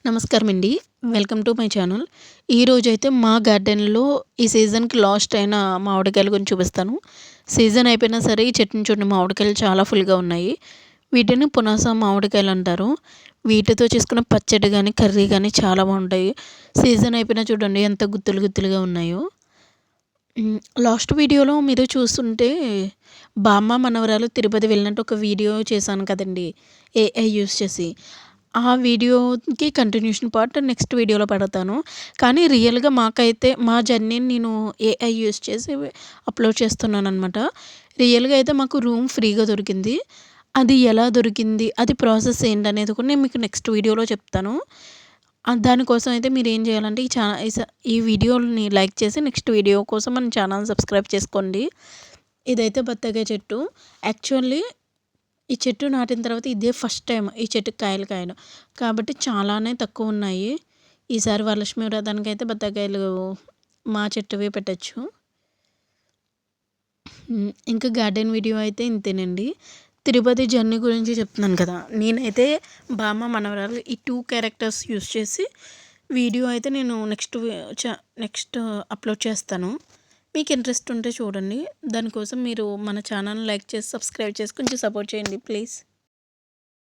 నమస్కారం అండి. Welcome to my channel. ఈరోజైతే మా గార్డెన్‌లో ఈ సీజన్‌కి లాస్ట్ అయిన మామిడికాయల గురించి చూపిస్తాను. సీజన్ అయిపోయినా సరే ఈ చెట్టుని చూడండి, మామిడికాయలు చాలా ఫుల్‌గా ఉన్నాయి. వీటిని పునాస మామిడికాయలంటారు. వీటితో చేసుకున్న పచ్చడి గానీ, కర్రీ గానీ చాలా బావుంటాయి. సీజన్ అయిపోయినా చూడండి ఎంత గుత్తులు గుత్తులుగా ఉన్నాయో. లాస్ట్ వీడియోలో మీరు చూస్తుంటే బామ్మ మనవరాలు తిరుపతి వెళ్ళినట్టు ఒక వీడియో చేశాను కదండీ! ఏఐ యూజ్ చేసి. ఆ వీడియోకి కంటిన్యూషన్ పార్ట్ నెక్స్ట్ వీడియోలో పెడతాను. కానీ రియల్‌గా మాకైతే మా జర్నీని నేను ఏఐ యూజ్ చేసి అప్‌లోడ్ చేస్తున్నాననమాట. రియల్‌గా అయితే మాకు రూమ్ ఫ్రీగా దొరికింది. అది ఎలా దొరికింది? అది ప్రాసెస్ ఏంటనేది కూడా నేను మీకు నెక్స్ట్ వీడియోలో చెప్తాను. దానికోసం అయితే మీరేం చేయాలంటే ఈ వీడియోని లైక్ చేసి నెక్స్ట్ వీడియో కోసం మన ఛానల్ సబ్స్క్రైబ్ చేసుకోండి. ఇదైతే బత్తాకాయ చెట్టు. యాక్చువల్లీ ఈ చెట్టు నాటిన తర్వాత ఇదే ఫస్ట్ టైమ్ ఈ చెట్టుకి కాయలు కాయడం. కాబట్టి చాలానే తక్కువున్నాయి. ఈసారి వరలక్ష్మి వ్రతానికైతే బత్తాకాయలు మా చెట్టువే పెట్టొచ్చు. ఇంకా గార్డెన్ వీడియో అయితే ఇంతేనండి. తిరుపతి జర్నీ గురించి చెప్తున్నాను కదా! నేనైతే బామ్మ, మనవరాలు ఈ 2 క్యారెక్టర్స్ యూజ్ చేసి వీడియో అయితే నేను నెక్స్ట్ అప్‌లోడ్ చేస్తాను. మీకు ఇంట్రెస్ట్ ఉంటే చూడండి. దానికోసం మీరు మన ఛానల్‌ని లైక్ చేసి, సబ్స్క్రైబ్ చేసి కొంచెం సపోర్ట్ చేయండి ప్లీజ్.